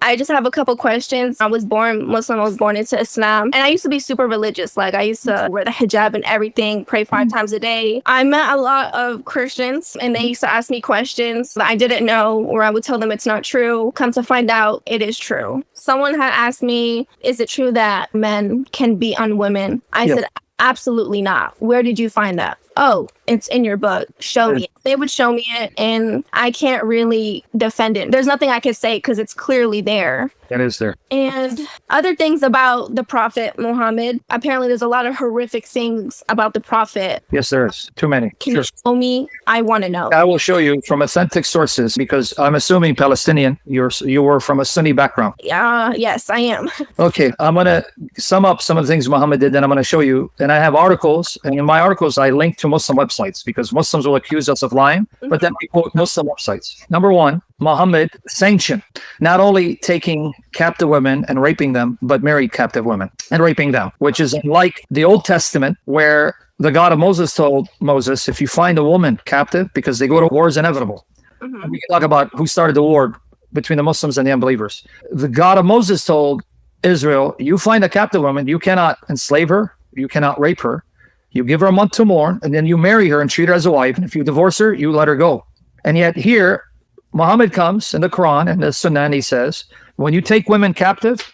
I just have a couple questions. I was born Muslim. I was born into Islam. And I used to be super religious. Like, I used to wear the hijab and everything, pray 5 times a day. I met a lot of Christians, and they used to ask me questions that I didn't know, or I would tell them it's not true. Come to find out, it is true. Someone had asked me, is it true that men can beat on women? I said, absolutely not. Where did you find that? Oh, it's in your book. Show me. They would show me it, and I can't really defend it. There's nothing I can say because it's clearly there. It is there. And other things about the Prophet Muhammad. Apparently, there's a lot of horrific things about the Prophet. Yes, there is. Too many. Can you show me? I want to know. I will show you from authentic sources, because I'm assuming Palestinian. You were from a Sunni background. Yes, I am. Okay, I'm going to sum up some of the things Muhammad did, and I'm going to show you. And I have articles, and in my articles, I link to Muslim websites, because Muslims will accuse us of lying, but then we quote Muslim websites. Number one, Muhammad sanctioned not only taking captive women and raping them, but married captive women and raping them, which is unlike the Old Testament, where the God of Moses told Moses, if you find a woman captive, because they go to war is inevitable. And we can talk about who started the war between the Muslims and the unbelievers. The God of Moses told Israel, you find a captive woman, you cannot enslave her, you cannot rape her. You give her a month to mourn, and then you marry her and treat her as a wife. And if you divorce her, you let her go. And yet here, Muhammad comes in the Quran and the Sunnah, and he says, when you take women captive,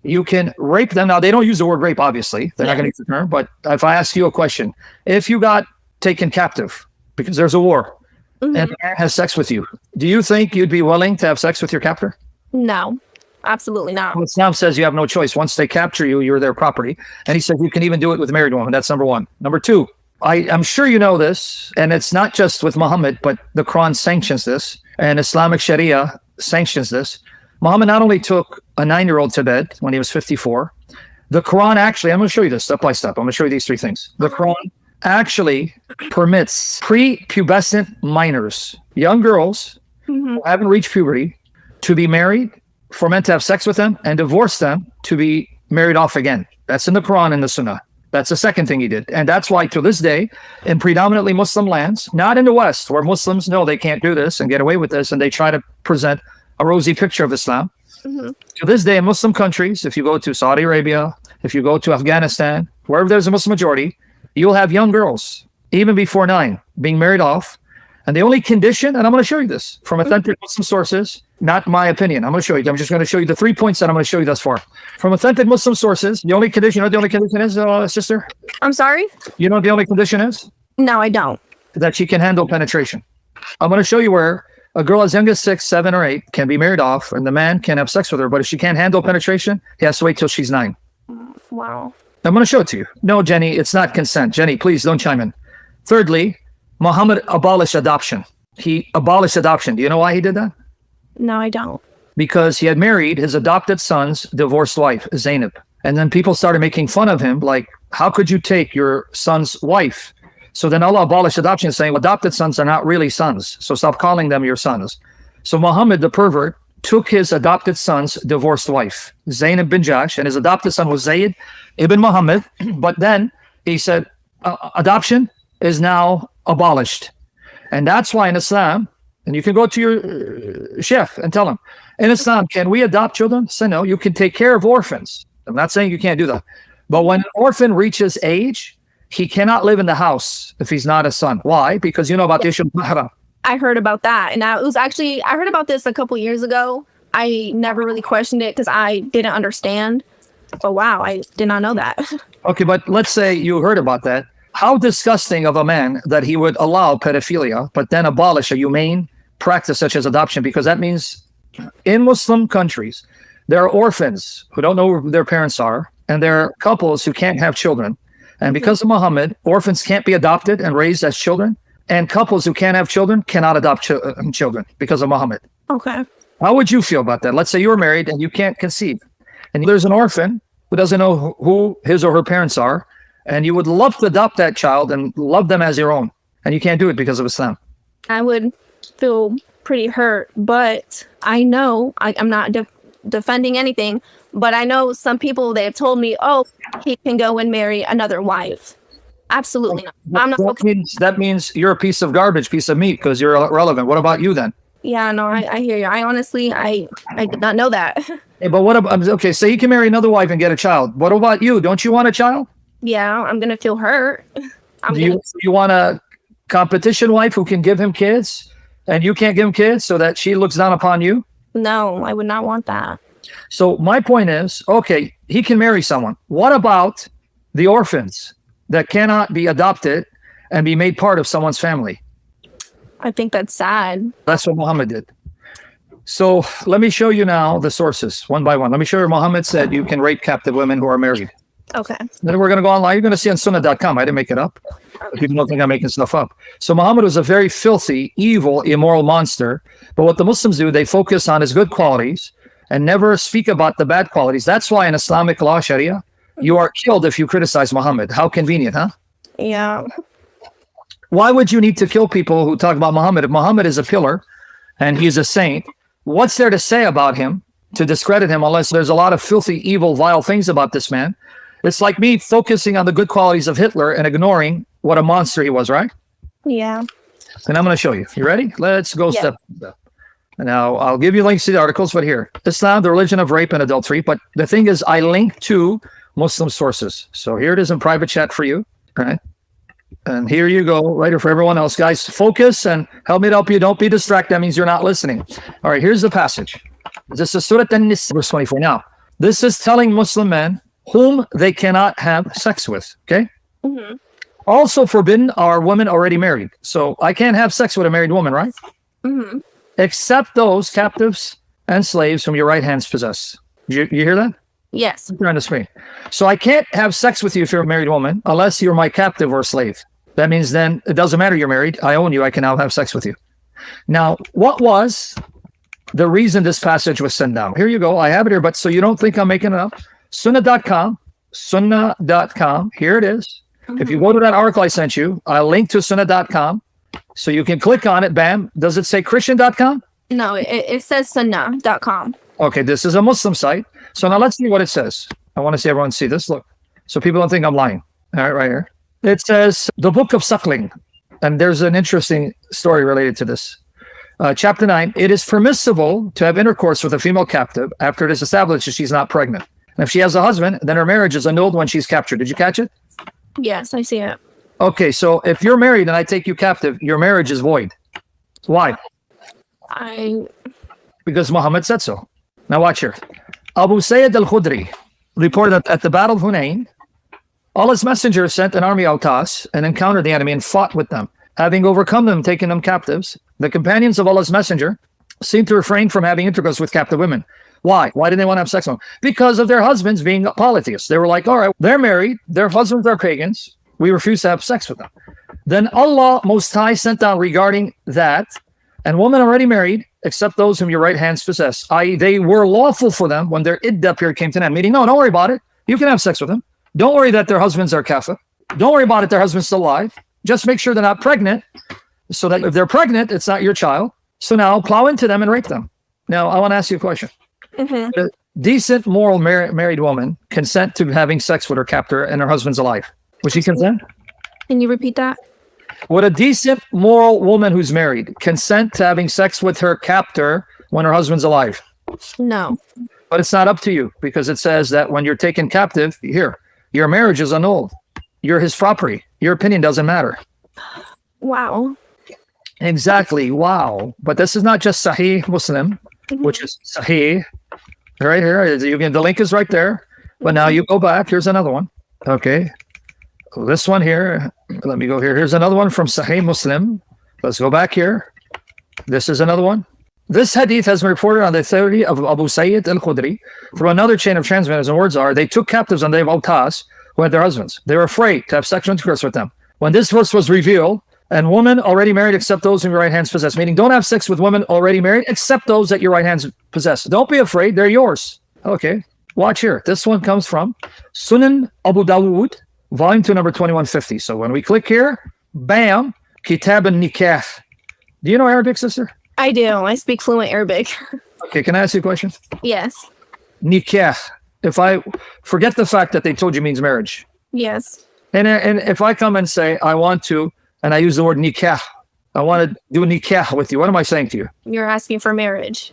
you can rape them. Now, they don't use the word rape, obviously. They're not going to use the term. But if I ask you a question, if you got taken captive because there's a war and a man has sex with you, do you think you'd be willing to have sex with your captor? No. Absolutely not. Well, Islam says you have no choice. Once they capture you, you're their property. And he said you can even do it with a married woman. That's number one. Number two, I'm sure you know this, and it's not just with Muhammad, but the Quran sanctions this, and Islamic Sharia sanctions this. Muhammad not only took a 9-year-old to bed when he was 54, the Quran actually, I'm going to show you this step by step. I'm going to show you these 3 things. The Quran actually permits prepubescent minors, young girls who haven't reached puberty, to be married, for men to have sex with them, and divorce them to be married off again. That's in the Quran and the Sunnah. That's the second thing he did. And that's why to this day, in predominantly Muslim lands, not in the West, where Muslims know they can't do this and get away with this, and they try to present a rosy picture of Islam. To this day, in Muslim countries, if you go to Saudi Arabia, if you go to Afghanistan, wherever there's a Muslim majority, you'll have young girls, even before 9, being married off. And the only condition, and I'm going to show you this from authentic Muslim sources, not my opinion. I'm going to show you. I'm just going to show you the 3 points that I'm going to show you thus far. From authentic Muslim sources, the only condition, you know what the only condition is, sister? I'm sorry? You know what the only condition is? No, I don't. That she can handle penetration. I'm going to show you where a girl as young as 6, 7, or 8 can be married off, and the man can have sex with her. But if she can't handle penetration, he has to wait till she's 9. Wow. I'm going to show it to you. No, Jenny, it's not consent. Jenny, please don't chime in. Thirdly, Muhammad abolished adoption. He abolished adoption. Do you know why he did that? No, I don't. Because he had married his adopted son's divorced wife, Zainab. And then people started making fun of him, like, how could you take your son's wife? So then Allah abolished adoption, saying, adopted sons are not really sons, so stop calling them your sons. So Muhammad, the pervert, took his adopted son's divorced wife, Zainab bin Jahsh, and his adopted son was Zayd ibn Muhammad. But then he said, adoption is now abolished. And that's why in Islam, and you can go to your chef and tell him, in Islam, can we adopt children? Say no, you can take care of orphans. I'm not saying you can't do that. But when an orphan reaches age, he cannot live in the house if he's not a son. Why? Because you know about the issue of mahram. I heard about that. And I heard about this a couple years ago. I never really questioned it because I didn't understand. But wow, I did not know that. Okay, but let's say you heard about that. How disgusting of a man that he would allow pedophilia, but then abolish a humane practice such as adoption, because that means in Muslim countries, there are orphans who don't know who their parents are, and there are couples who can't have children. And because of Muhammad, orphans can't be adopted and raised as children, and couples who can't have children cannot adopt children because of Muhammad. Okay. How would you feel about that? Let's say you're married and you can't conceive, and there's an orphan who doesn't know who his or her parents are, and you would love to adopt that child and love them as your own, and you can't do it because of Islam. I would feel pretty hurt, but I know I'm not defending anything, but I know some people, they have told me, oh, he can go and marry another wife. Absolutely not. I'm not. That means you're a piece of garbage, piece of meat, because you're irrelevant. What about you then? Yeah, no, I hear you. I honestly, I did not know that. Hey, but what about, okay, so you can marry another wife and get a child. What about you? Don't you want a child? Yeah, I'm gonna feel hurt. I'm Do gonna. you want a competition wife who can give him kids and you can't give him kids so that she looks down upon you? No, I would not want that. So my point is, okay, he can marry someone. What about the orphans that cannot be adopted and be made part of someone's family? I think that's sad. That's what Muhammad did. So let me show you now the sources one by one. Let me show you Muhammad said you can rape captive women who are married. Okay. Then we're going to go online. You're going to see on sunnah.com. I didn't make it up. People don't think I'm making stuff up. So Muhammad was a very filthy, evil, immoral monster. But what the Muslims do, they focus on his good qualities and never speak about the bad qualities. That's why in Islamic law, Sharia, you are killed if you criticize Muhammad. How convenient, huh? Yeah. Why would you need to kill people who talk about Muhammad? If Muhammad is a pillar and he's a saint, what's there to say about him to discredit him unless there's a lot of filthy, evil, vile things about this man? It's like me focusing on the good qualities of Hitler and ignoring what a monster he was, right? Yeah. And I'm going to show you. You ready? Let's go Yeah. step by step. Now, I'll give you links to the articles, but here, Islam, the religion of rape and adultery. But the thing is, I link to Muslim sources. So here it is in private chat for you, right? And here you go, right here for everyone else. Guys, focus and help me to help you. Don't be distracted. That means you're not listening. All right, here's the passage. This is Surah An-Nisa, verse 24. Now, this is telling Muslim men whom they cannot have sex with, okay? Mm-hmm. Also forbidden are women already married. So I can't have sex with a married woman, right? Mm-hmm. Except those captives and slaves whom your right hands possess. You hear that? Yes. You're on the screen. So I can't have sex with you if you're a married woman unless you're my captive or slave. That means then it doesn't matter you're married. I own you. I can now have sex with you. Now, what was the reason this passage was sent down? Here you go. I have it here, but so you don't think I'm making it up. Sunnah.com. Here it is. Mm-hmm. If you go to that article I sent you, I'll link to Sunnah.com. So you can click on it. Bam. Does it say Christian.com? No, it says sunnah.com. Okay, this is a Muslim site. So now let's see what it says. I want to see everyone see this. Look. So people don't think I'm lying. All right, right here. It says the book of suckling. And there's an interesting story related to this. Chapter 9, it is permissible to have intercourse with a female captive after it is established that she's not pregnant. And if she has a husband, then her marriage is annulled when she's captured. Did you catch it? Yes, I see it. Okay, so if you're married and I take you captive, your marriage is void. Why? Because Muhammad said so. Now watch here. Abu Sayyid al-Khudri reported that at the Battle of Hunayn, Allah's messenger sent an army out and encountered the enemy and fought with them. Having overcome them, taken them captives, the companions of Allah's messenger seemed to refrain from having intercourse with captive women. Why? Why didn't they want to have sex with them? Because of their husbands being polytheists. They were like, all right, they're married, their husbands are pagans, we refuse to have sex with them. Then Allah Most High sent down regarding that, and women already married, except those whom your right hands possess, i.e. they were lawful for them when their iddah period came to an end. Meaning, no, don't worry about it. You can have sex with them. Don't worry that their husbands are kafir. Don't worry about it, their husband's still alive. Just make sure they're not pregnant, so that if they're pregnant, it's not your child. So now plow into them and rape them. Now, I want to ask you a question. Mm-hmm. A decent, moral married woman consent to having sex with her captor and her husband's alive. Would she consent? Can you repeat that? Would a decent, moral woman who's married consent to having sex with her captor when her husband's alive? No. But it's not up to you, because it says that when you're taken captive, here, your marriage is annulled. You're his property. Your opinion doesn't matter. Wow. Exactly. Wow. But this is not just Sahih Muslim, which is Sahih. Right here. The link is right there. But now you go back. Here's another one. Okay. This one here. Let me go here. Here's another one from Sahih Muslim. Let's go back here. This is another one. This hadith has been reported on the authority of Abu Sayyid al-Khudri through another chain of transmitters, and words are, they took captives on the day of Autas who had their husbands. They were afraid to have sexual intercourse with them. When this verse was revealed, and women already married except those whom your right hands possess, meaning don't have sex with women already married except those that your right hands possess. Don't be afraid, they're yours. Okay, watch here. This one comes from Sunan Abu Dawood, volume 2, number 2150. So when we click here, bam, Kitab al-Nikah. Do you know Arabic, sister? I do. I speak fluent Arabic. Okay, can I ask you a question? Yes. Nikah. If I forget the fact that they told you means marriage. Yes. And if I come and say, I want to, and I use the word nikah, I want to do nikah with you. What am I saying to you? You're asking for marriage.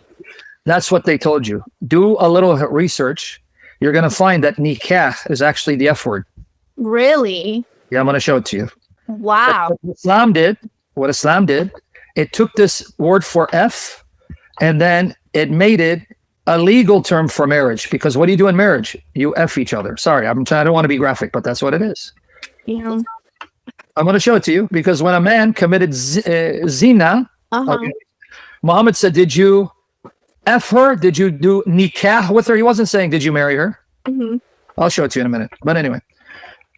That's what they told you. Do a little research. You're going to find that nikah is actually the F word. Really? Yeah, I'm going to show it to you. Wow. What Islam did, it took this word for F and then it made it a legal term for marriage. Because what do you do in marriage? You F each other. Sorry, I don't want to be graphic, but that's what it is. Yeah. I'm going to show it to you because when a man committed zina, okay, Muhammad said, did you F her? Did you do nikah with her? He wasn't saying, did you marry her? I'll show it to you in a minute. But anyway,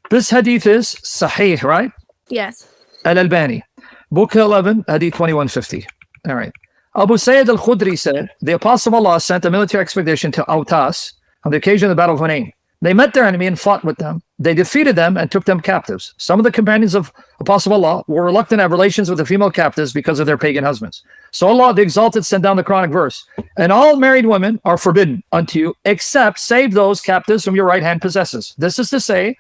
this hadith is sahih, right? Yes. Al-Albani, book 11, hadith 2150. All right. Abu Sayyid al-Khudri said, the Apostle of Allah sent a military expedition to Autas on the occasion of the Battle of Hunayn. They met their enemy and fought with them. They defeated them and took them captives. Some of the companions of Apostle of Allah were reluctant to have relations with the female captives because of their pagan husbands. So Allah, the Exalted, sent down the Quranic verse, and all married women are forbidden unto you, except save those captives whom your right hand possesses. This is to say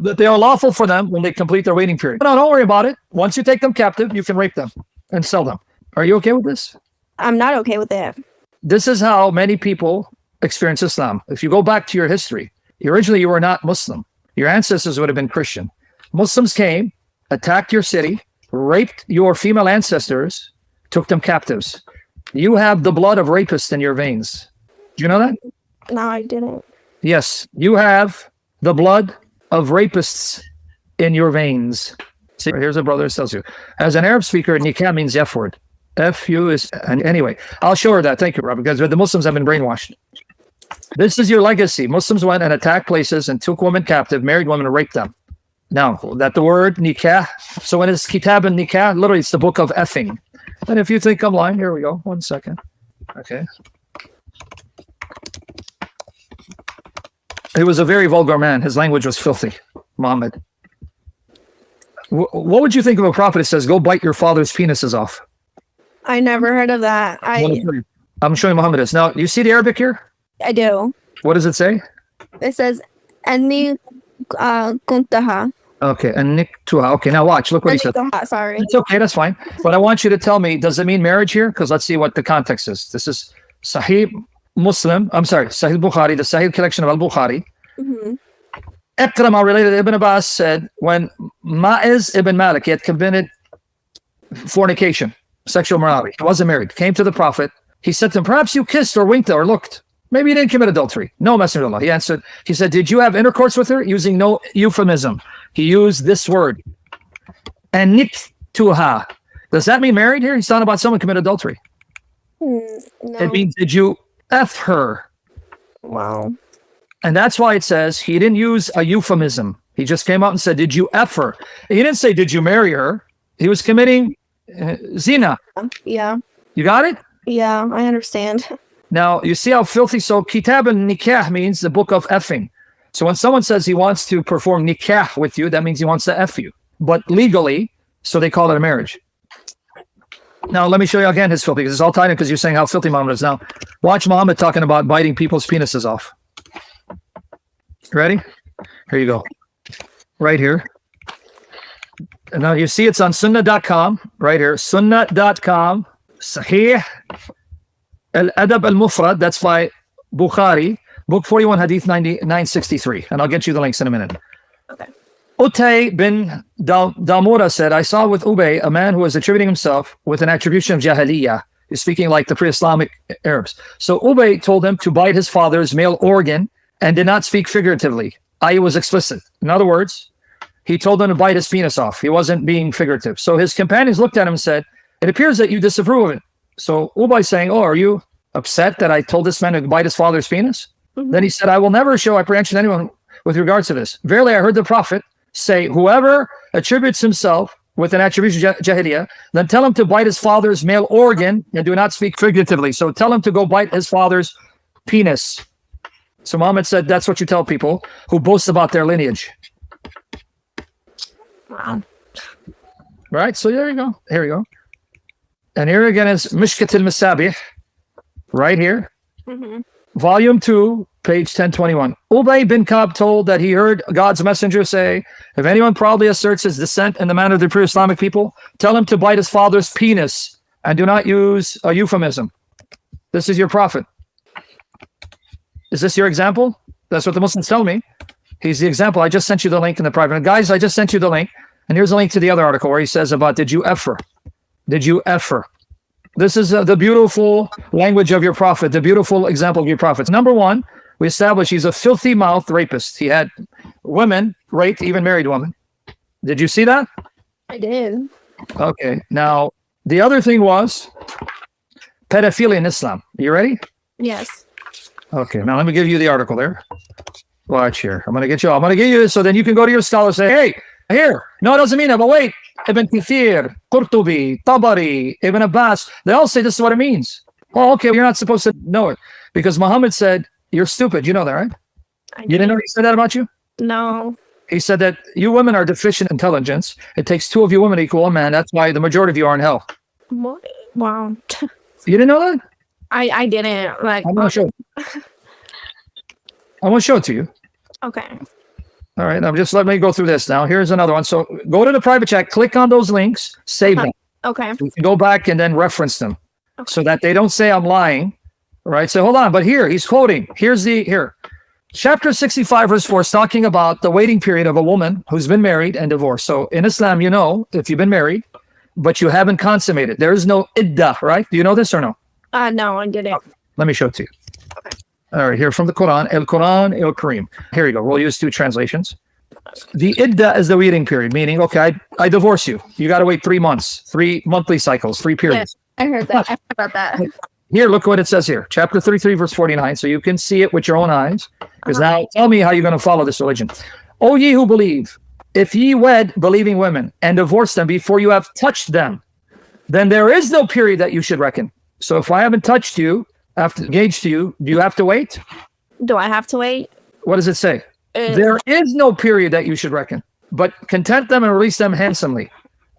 that they are lawful for them when they complete their waiting period. No, don't worry about it. Once you take them captive, you can rape them and sell them. Are you okay with this? I'm not okay with that. This is how many people experience Islam. If you go back to your history, originally you were not Muslim. Your ancestors would have been Christian. Muslims came, attacked your city, raped your female ancestors, took them captives. You have the blood of rapists in your veins. Do you know that? No, I didn't. Yes, you have the blood of rapists in your veins. See, here's a brother who tells you. As an Arab speaker, nikah means F word. F-U is, and anyway, I'll show her that. Thank you, Rob, because the Muslims have been brainwashed. This is your legacy. Muslims went and attacked places and took women captive, married women and raped them. Now, that the word nikah, so when it's kitab and nikah, literally it's the book of effing. And if you think I'm lying, here we go. 1 second. Okay. He was a very vulgar man. His language was filthy, Muhammad. What would you think of a prophet that says, go bite your father's penises off? I never heard of that. I'm showing Muhammad this. Now, you see the Arabic here? I do. What does it say? It says, Anni kuntaha. Okay, and niktuha. Okay, now watch. Look what he said. Sorry. It's okay, that's fine. But I want you to tell me, does it mean marriage here? Because let's see what the context is. This is Sahih Muslim. I'm sorry, Sahih Bukhari, the Sahih collection of Al-Bukhari. Ikrama related Ibn Abbas said, when Ma'iz ibn Malik, he had committed fornication, sexual morality. He wasn't married. Came to the Prophet. He said to him, perhaps you kissed or winked or looked. Maybe you didn't commit adultery. No, Messenger of Allah. He answered, he said, did you have intercourse with her? Using no euphemism. He used this word. And niktuha. Does that mean married here? He's talking about someone committed adultery. No. It means, did you F her? Wow. And that's why it says he didn't use a euphemism. He just came out and said, did you F her? He didn't say, did you marry her? He was committing zina. Yeah. You got it? Yeah, I understand. Now, you see how filthy? So, kitab and nikah means the book of effing. So when someone says he wants to perform nikah with you, that means he wants to F you. But legally, so they call it a marriage. Now, let me show you again his filthy, because it's all tied in because you're saying how filthy Muhammad is. Now, watch Muhammad talking about biting people's penises off. Ready? Here you go. Right here. And now you see it's on sunnah.com, right here. Sunnah.com, Sahih Al-Adab Al-Mufrad, that's by Bukhari, book 41, hadith 963. And I'll get you the links in a minute. Okay. Utay bin Damura said, I saw with Ubay a man who was attributing himself with an attribution of Jahiliyyah. He's speaking like the pre-Islamic Arabs. So Ubay told him to bite his father's male organ and did not speak figuratively. I was explicit. In other words, he told him to bite his penis off. He wasn't being figurative. So his companions looked at him and said, it appears that you disapprove of it. So Ubay saying, oh, are you upset that I told this man to bite his father's penis? Then he said, I will never show apprehension to anyone with regards to this. Verily, I heard the Prophet say, whoever attributes himself with an attribution of Jahiliyyah, then tell him to bite his father's male organ and do not speak figuratively. So tell him to go bite his father's penis. So Muhammad said, that's what you tell people who boast about their lineage. Wow. Right? So there you go. Here we go. And here again is Mishkat al-Masabih, right here. Volume 2, page 1021. Ubay bin Ka'b told that he heard God's messenger say, if anyone proudly asserts his descent in the manner of the pre-Islamic people, tell him to bite his father's penis and do not use a euphemism. This is your prophet. Is this your example? That's what the Muslims tell me. He's the example. I just sent you the link in the private. And guys, I just sent you the link. And here's a link to the other article where he says about, did you effer? Did you effer? This is the beautiful language of your prophet, the beautiful example of your prophets. Number one, we established he's a filthy mouthed rapist. He had women raped, even married women. Did you see that? I did. Okay. Now, the other thing was pedophilia in Islam. You ready? Yes. Okay. Now, let me give you the article there. Watch here. I'm going to get you this so then you can go to your scholar and say, hey, here. No, it doesn't mean that, but wait. Ibn Kathir, Qurtubi, Tabari, Ibn Abbas, they all say this is what it means. Oh, okay, you're not supposed to know it. Because Muhammad said, you're stupid. You know that, right? You didn't know he said that about you? No. He said that you women are deficient in intelligence. It takes two of you women to equal a man. That's why the majority of you are in hell. What? Wow. You didn't know that? I didn't. Like, I'm going to show it. I want to show it to you. Okay. All right, now just let me go through this now. Here's another one. So go to the private chat, click on those links, save them. Okay. You can go back and then reference them so that they don't say I'm lying. Right? So hold on, but here he's quoting. Here. Chapter 65, verse 4 is talking about the waiting period of a woman who's been married and divorced. So in Islam, you know, if you've been married, but you haven't consummated, there is no iddah, right? Do you know this or no? No, I didn't. Let me show it to you. Okay. All right, here from the Quran, Quran, Kareem. Here you go. We'll use two translations. The iddah is the waiting period, meaning, okay, I divorce you. You got to wait 3 months, 3 monthly cycles, 3 periods. Yes, I heard that. I heard about that. Here, look what it says here. Chapter 33, verse 49. So you can see it with your own eyes. Because now tell me how you're going to follow this religion. O ye who believe, if ye wed believing women and divorce them before you have touched them, then there is no period that you should reckon. So if I haven't touched you, after engaged to you, do you have to wait? Do I have to wait? What does it say? There is no period that you should reckon, but content them and release them handsomely.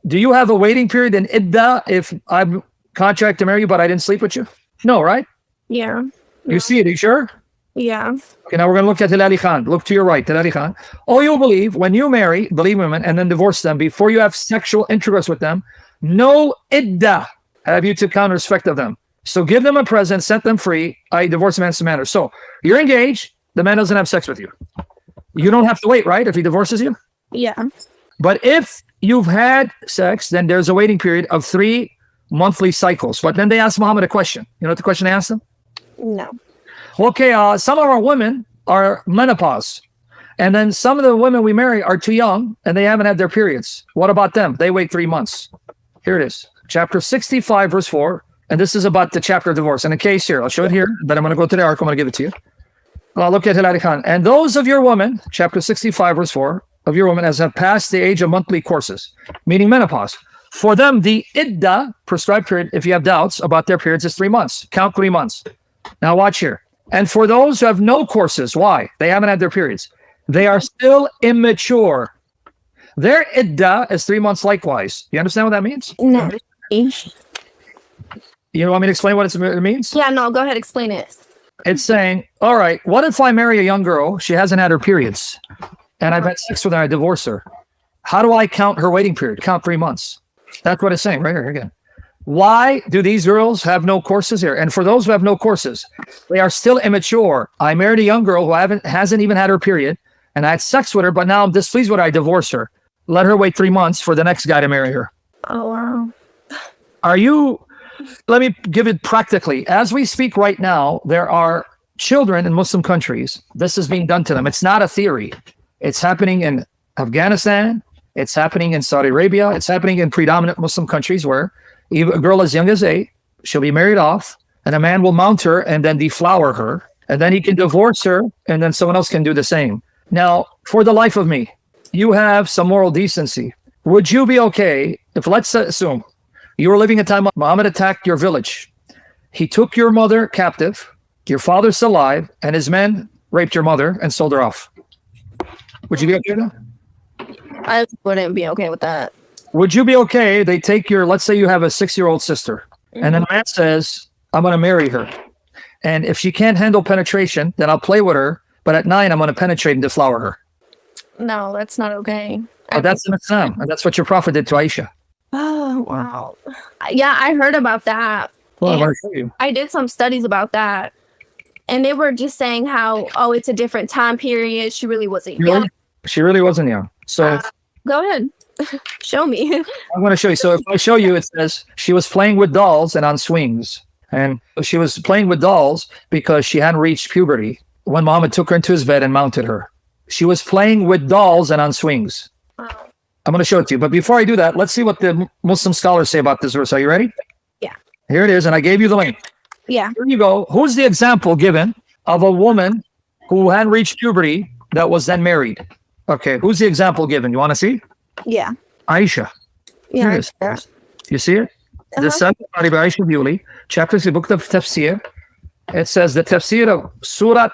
Do you have a waiting period in iddah if I'm contract to marry you, but I didn't sleep with you? No, right? Yeah. You see it, are you sure? Yeah. Okay, now we're going to look at Hilali Khan. Look to your right, Hilali Khan. Oh, you believe when you marry, believe women, and then divorce them before you have sexual intercourse with them, no iddah have you to count respect of them. So give them a present, set them free. I divorce a man in manner. So you're engaged. The man doesn't have sex with you. You don't have to wait, right? If he divorces you? Yeah. But if you've had sex, then there's a waiting period of 3 monthly cycles. But then they asked Muhammad a question. You know what the question they asked him? No. Okay, some of our women are menopause. And then some of the women we marry are too young and they haven't had their periods. What about them? They wait 3 months. Here it is. Chapter 65, verse 4. And this is about the chapter of divorce. And in case here, I'll show it here, but I'm going to go to the article. I'm going to give it to you. Well, look at Hilali Khan. And those of your women, chapter 65, verse 4, of your women as have passed the age of monthly courses, meaning menopause. For them, the iddah, prescribed period, if you have doubts about their periods, is 3 months. Count 3 months. Now watch here. And for those who have no courses, why? They haven't had their periods. They are still immature. Their iddah is 3 months likewise. You understand what that means? No. You want me to explain what it means? Yeah, no, go ahead, explain it. It's saying, all right, what if I marry a young girl? She hasn't had her periods. And I've had sex with her, I divorce her. How do I count her waiting period? Count 3 months. That's what it's saying right here again. Why do these girls have no courses here? And for those who have no courses, they are still immature. I married a young girl who hasn't even had her period, and I had sex with her, but now I'm displeased with her. I divorce her. Let her wait 3 months for the next guy to marry her. Oh, wow. Let me give it practically. As we speak right now, there are children in Muslim countries. This is being done to them. It's not a theory. It's happening in Afghanistan. It's happening in Saudi Arabia. It's happening in predominant Muslim countries where even a girl as young as 8, she'll be married off, and a man will mount her and then deflower her, and then he can divorce her, and then someone else can do the same. Now, for the life of me, you have some moral decency. Would you be okay if, let's assume, you were living a time Muhammad attacked your village. He took your mother captive, your father's alive, and his men raped your mother and sold her off. Would you be okay with that? I wouldn't be okay with that. Would you be okay? They take let's say you have a 6-year-old sister, and then a man says, I'm going to marry her. And if she can't handle penetration, then I'll play with her. But at 9, I'm going to penetrate and deflower her. No, that's not okay. Oh, that's in Islam. And that's what your prophet did to Aisha. Oh, wow. Yeah, I heard about that. Well, I And want to show you. I did some studies about that. And they were just saying how, oh, it's a different time period. She really wasn't young. Really? She really wasn't young. So Go ahead. Show me. I'm going to show you. So if I show you, it says she was playing with dolls and on swings. And she was playing with dolls because she hadn't reached puberty when Muhammad took her into his bed and mounted her. She was playing with dolls and on swings. Wow. I'm going to show it to you. But before I do that, let's see what the Muslim scholars say about this verse. Are you ready? Yeah. Here it is. And I gave you the link. Yeah. Here you go. Who's the example given of a woman who hadn't reached puberty that was then married? Okay. Who's the example given? You want to see? Yeah. Aisha. Here it is. You see it? The son of Aisha Bewley, chapter 3, book of Tafsir. It says the Tafsir of Surah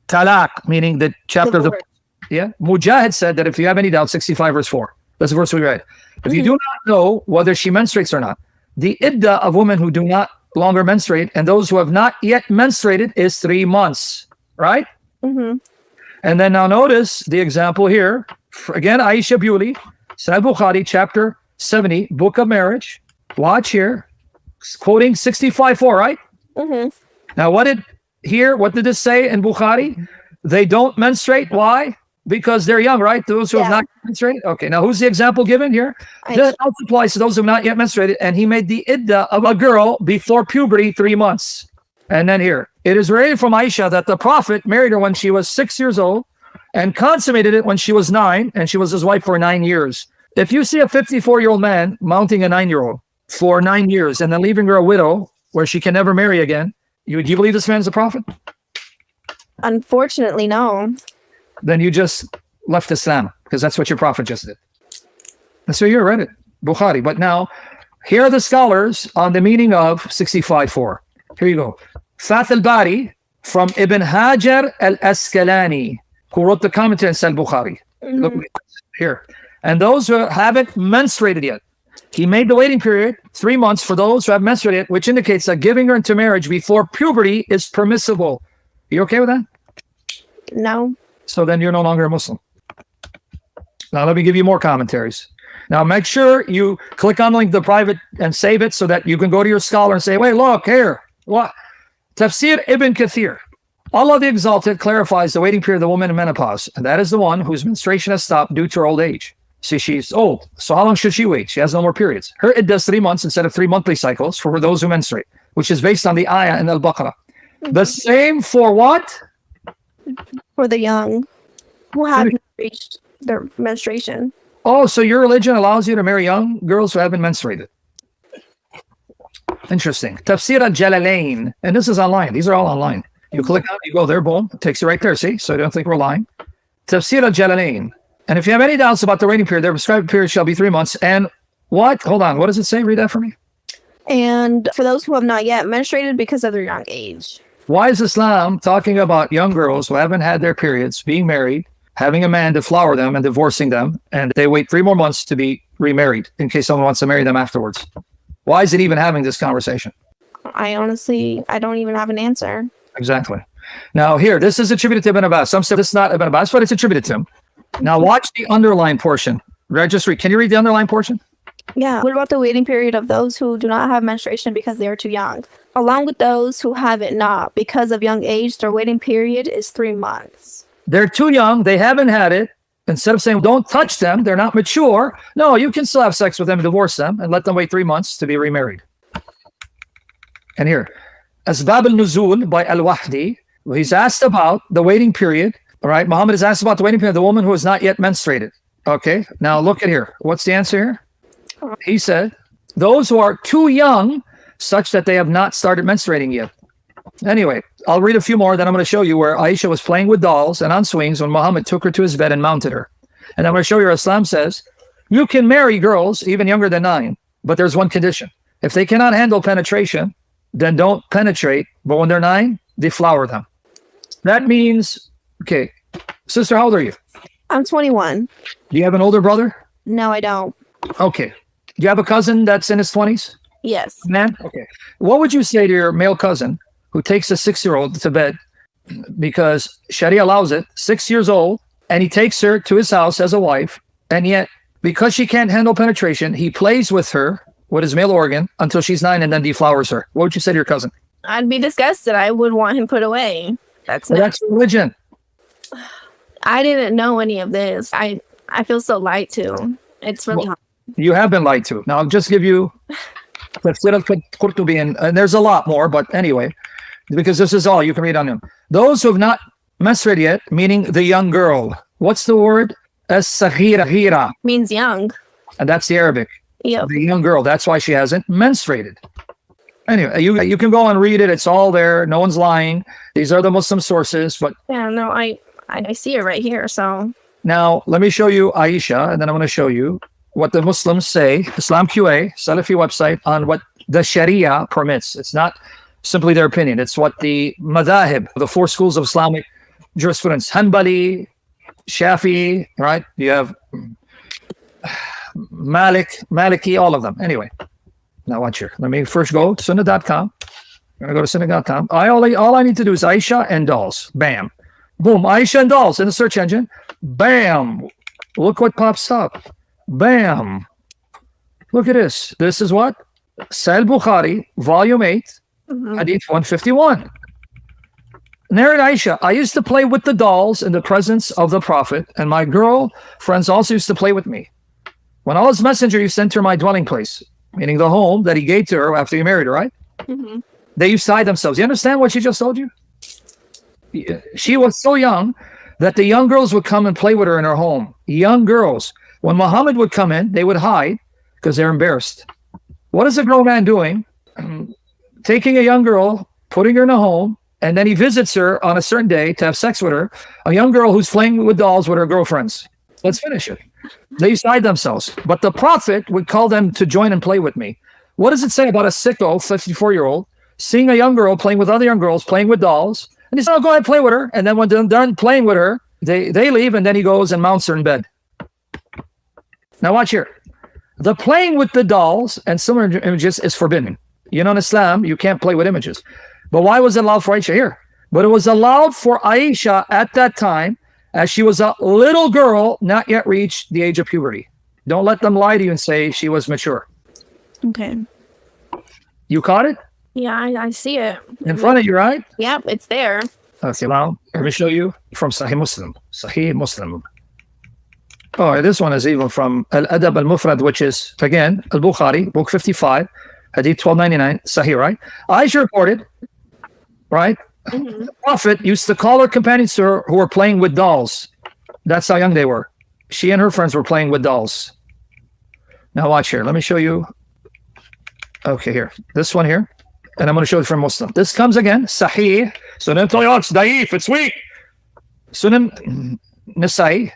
Talaq, meaning the chapter of the. Yeah. Mujahid said that if you have any doubt, 65 verse 4. That's the verse we read. If you do not know whether she menstruates or not, the iddah of women who do not longer menstruate and those who have not yet menstruated is 3 months, right? Mm-hmm. And then now notice the example here. Again, Aisha Bewley, Sahih Bukhari, chapter 70, book of marriage. Watch here, quoting 65:4, right? Mm-hmm. Now, what did this say in Bukhari? They don't menstruate. Why? Because they're young, right? Those who have not menstruated. Okay, now who's the example given here? This also applies to those who have not yet menstruated. And he made the iddah of a girl before puberty 3 months. And then here, it is related from Aisha that the Prophet married her when she was 6 years old and consummated it when she was 9, and she was his wife for 9 years. If you see a 54-year-old man mounting a 9-year-old for 9 years and then leaving her a widow where she can never marry again, do you believe this man's a prophet? Unfortunately, no. Then you just left Islam because that's what your prophet just did. So you read it, Bukhari. But now, here are the scholars on the meaning of 65:4. Here you go. Fath al-Bari from Ibn Hajar al-Asqalani, who wrote the commentary in Sahih Bukhari. Look here. And those who haven't menstruated yet, he made the waiting period 3 months for those who have menstruated, which indicates that giving her into marriage before puberty is permissible. You okay with that? No. So then you're no longer a Muslim. Now let me give you more commentaries. Now make sure you click on the link to the private and save it so that you can go to your scholar and say, wait, look here. What? Tafsir Ibn Kathir. Allah the Exalted clarifies the waiting period of the woman in menopause. And that is the one whose menstruation has stopped due to her old age. See, she's old. So how long should she wait? She has no more periods. Her it does 3 months instead of 3 monthly cycles for those who menstruate, which is based on the ayah in Al-Baqarah. The same for what? For the young who haven't reached their menstruation. Oh, so your religion allows you to marry young girls who haven't menstruated. Interesting. Tafsir al-Jalalain. And this is online. These are all online. You click on it, you go there, boom. It takes you right there, see? So I don't think we're lying. Tafsir al-Jalalain. And if you have any doubts about the waiting period, their prescribed period shall be 3 months. And what? Hold on. What does it say? Read that for me. And for those who have not yet menstruated because of their young age. Why is Islam talking about young girls who haven't had their periods, being married, having a man deflower them and divorcing them, and they wait 3 more months to be remarried in case someone wants to marry them afterwards? Why is it even having this conversation? I don't even have an answer. Exactly. Now here, this is attributed to Ibn Abbas. Some say this is not Ibn Abbas, but it's attributed to him. Now watch the underlined portion. Just read. Can you read the underlined portion? Yeah. What about the waiting period of those who do not have menstruation because they are too young? Along with those who have it not because of young age, their waiting period is 3 months. They're too young. They haven't had it. Instead of saying, don't touch them, they're not mature. No, you can still have sex with them and divorce them and let them wait 3 months to be remarried. And here, Asbab al-Nuzul by Al-Wahdi, he's asked about the waiting period. All right, Muhammad is asked about the waiting period of the woman who has not yet menstruated. Okay, now look at here. What's the answer here? He said, those who are too young such that they have not started menstruating yet. Anyway, I'll read a few more, then I'm going to show you where Aisha was playing with dolls and on swings when Muhammad took her to his bed and mounted her. And I'm going to show you where Islam says, you can marry girls even younger than 9, but there's one condition. If they cannot handle penetration, then don't penetrate, but when they're 9, deflower them. That means, okay, sister, how old are you? I'm 21. Do you have an older brother? No, I don't. Okay. Do you have a cousin that's in his 20s? Yes. Man? Okay. What would you say to your male cousin who takes a 6-year-old to bed because Sharia allows it, 6 years old, and he takes her to his house as a wife, and yet because she can't handle penetration, he plays with her with his male organ until she's 9 and then deflowers her. What would you say to your cousin? I'd be disgusted. I would want him put away. That's religion. I didn't know any of this. I feel so lied to. It's really hard. You have been lied to. Now I'll just give you and there's a lot more, but anyway, because this is all you can read on him. Those who have not menstruated yet, meaning the young girl. What's the word? As-saghira. Means young. And that's the Arabic. Yep. The young girl. That's why she hasn't menstruated. Anyway, you can go and read it. It's all there. No one's lying. These are the Muslim sources. But yeah, no, I see it right here. So now let me show you Aisha, and then I'm going to show you what the Muslims say, Islam QA, Salafi website, on what the Sharia permits. It's not simply their opinion. It's what the madhahib, the 4 schools of Islamic jurisprudence, Hanbali, Shafi, right? You have Maliki, all of them. Anyway, now watch here. Let me first go to sunnah.com. I'm going to go to sunnah.com. All I need to do is Aisha and dolls. Bam. Boom. Aisha and dolls in the search engine. Bam. Look what pops up. Bam. Look at this. This is what? Sahih Bukhari, volume 8, hadith 151. Narrate Aisha, I used to play with the dolls in the presence of the Prophet, and my girl friends also used to play with me. When Allah's messenger used to enter my dwelling place, meaning the home that he gave to her after he married her, right? They used to hide themselves. You understand what she just told you? She was so young that the young girls would come and play with her in her home. Young girls. When Muhammad would come in, they would hide because they're embarrassed. What is a grown man doing? Taking a young girl, putting her in a home, and then he visits her on a certain day to have sex with her. A young girl who's playing with dolls with her girlfriends. Let's finish it. They used to hide themselves. But the Prophet would call them to join and play with me. What does it say about a sicko, 54-year-old, seeing a young girl playing with other young girls, playing with dolls? And he said, oh, go ahead, play with her. And then when they're done playing with her, they leave, and then he goes and mounts her in bed. Now watch here. The playing with the dolls and similar images is forbidden. You know, in Islam, you can't play with images. But why was it allowed for Aisha here? But it was allowed for Aisha at that time, as she was a little girl, not yet reached the age of puberty. Don't let them lie to you and say she was mature. Okay. You caught it? Yeah, I see it. In front of you, right? Yep, it's there. Okay, now let me show you from Sahih Muslim. Sahih Muslim. Oh, this one is even from Al-Adab Al-Mufrad, which is, again, Al-Bukhari, book 55, hadith 1299, Sahih, right? Aisha reported, right? The Prophet used to call her companions to her who were playing with dolls. That's how young they were. She and her friends were playing with dolls. Now watch here. Let me show you. Okay, here. This one here. And I'm going to show it from Muslim. This comes again, Sahih. Sunan it's daif, it's weak. Sunan Nasai,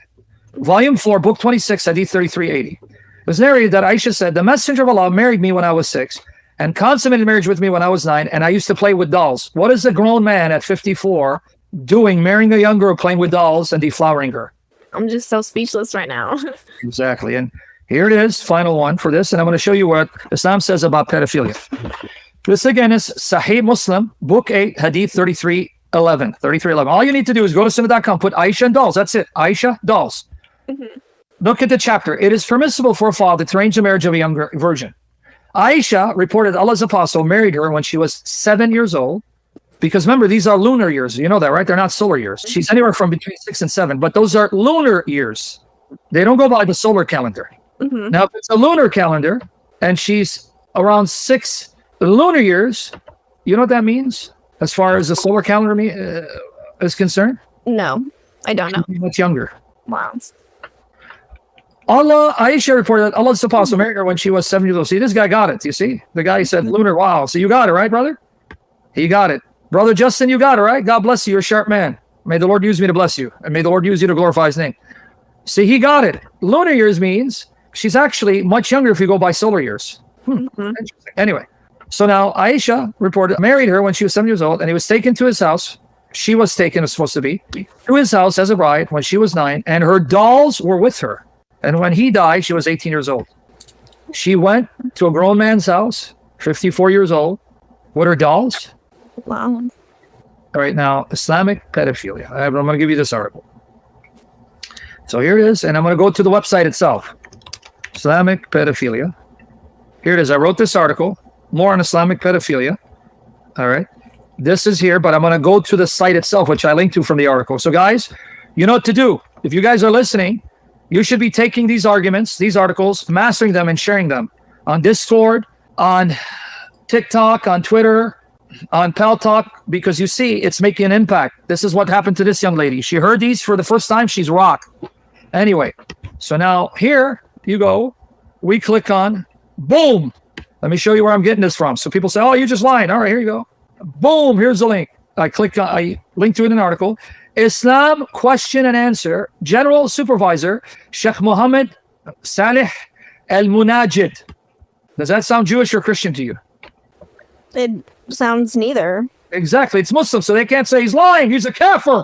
Volume 4, Book 26, Hadith 3380. It was narrated that Aisha said, the Messenger of Allah married me when I was 6 and consummated marriage with me when I was 9, and I used to play with dolls. What is a grown man at 54 doing, marrying a young girl, playing with dolls and deflowering her? I'm just so speechless right now. Exactly. And here it is, final one for this, and I'm going to show you what Islam says about pedophilia. This again is Sahih Muslim, Book 8, Hadith 3311. 3311. All you need to do is go to sunnah.com, put Aisha and dolls. That's it. Aisha, dolls. Look at the chapter. It is permissible for a father to arrange the marriage of a young virgin. Aisha reported Allah's apostle married her when she was 7 years old. Because remember, these are lunar years. You know that, right? They're not solar years. She's anywhere from between 6 and 7, but those are lunar years. They don't go by the solar calendar. Now, if it's a lunar calendar and she's around 6 lunar years, you know what that means as far as the solar calendar is concerned? No, I don't know. Much younger. Wow. Aisha reported that Allah's apostle married her when she was 7 years old. See, this guy got it. You see? The guy said lunar. Wow. So you got it, right, brother? He got it. Brother Justin, you got it, right? God bless you. You're a sharp man. May the Lord use me to bless you. And may the Lord use you to glorify his name. See, he got it. Lunar years means she's actually much younger if you go by solar years. Interesting. Anyway, so now Aisha reported married her when she was 7 years old, and he was taken to his house. She was taken, as supposed to be, to his house as a bride when she was 9, and her dolls were with her. And when he died, she was 18 years old. She went to a grown man's house, 54 years old, with her dolls. Wow. All right, now, Islamic pedophilia. I'm going to give you this article. So here it is, and I'm going to go to the website itself. Islamic pedophilia. Here it is. I wrote this article, more on Islamic pedophilia. All right. This is here, but I'm going to go to the site itself, which I linked to from the article. So guys, you know what to do. If you guys are listening, you should be taking these arguments, these articles, mastering them and sharing them on Discord, on TikTok, on Twitter, on Pal Talk, because you see, it's making an impact. This is what happened to this young lady. She heard these for the first time. She's rock. Anyway, so now here you go. We click on, boom. Let me show you where I'm getting this from. So people say, oh, you're just lying. All right, here you go. Boom, here's the link. I link to it in an article. Islam question and answer. General Supervisor Sheikh Mohammed Salih Al-Munajid. Does that sound Jewish or Christian to you? It sounds neither. Exactly. It's Muslim, so they can't say he's lying. He's a kafir.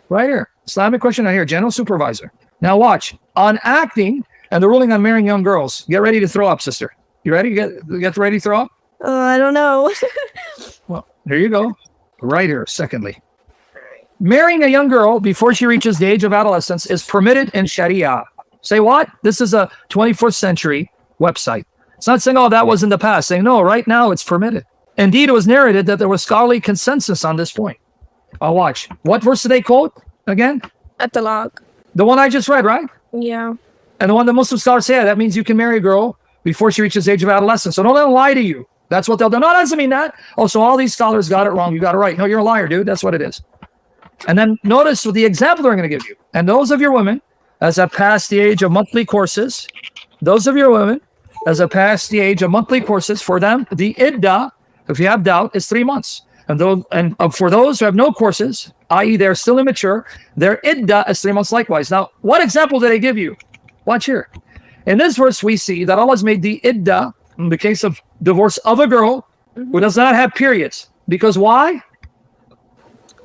Right here. Islamic question right here. General Supervisor. Now watch. On acting and the ruling on marrying young girls. Get ready to throw up, sister. You ready? Get ready to throw up? I don't know. Well, there you go. Right here. Secondly, marrying a young girl before she reaches the age of adolescence is permitted in Sharia. Say what? This is a 21st century website. It's not saying, oh, that was in the past. Saying, no, right now it's permitted. Indeed, it was narrated that there was scholarly consensus on this point. I'll watch. What verse did they quote again? At the log. The one I just read, right? Yeah. And the one the Muslim scholars say, that means you can marry a girl before she reaches the age of adolescence. So don't let them lie to you. That's what they'll do. No, that doesn't mean that. Oh, so all these scholars got it wrong. You got it right. No, you're a liar, dude. That's what it is. And then notice the example they're going to give you. And those of your women, as have passed the age of monthly courses, those of your women, as have passed the age of monthly courses, for them, the iddah, if you have doubt, is 3 months. And for those who have no courses, i.e. they're still immature, their iddah is 3 months likewise. Now, what example did they give you? Watch here. In this verse, we see that Allah has made the iddah, in the case of divorce of a girl who does not have periods. Because why?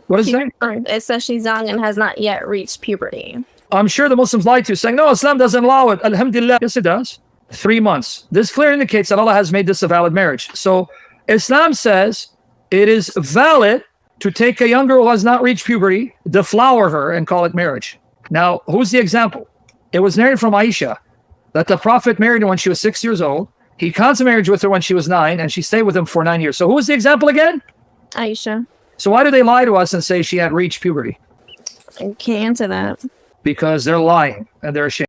What is it? It says she's young and has not yet reached puberty. I'm sure the Muslims lie to you, saying, no, Islam doesn't allow it. Alhamdulillah. Yes, it does. 3 months. This clearly indicates that Allah has made this a valid marriage. So Islam says it is valid to take a young girl who has not reached puberty, deflower her, and call it marriage. Now, who's the example? It was narrated from Aisha that the Prophet married her when she was 6 years old. He consummated marriage with her when she was 9, and she stayed with him for 9 years. So who was the example again? Aisha. So why do they lie to us and say she had reached puberty? I can't answer that. Because they're lying and they're ashamed.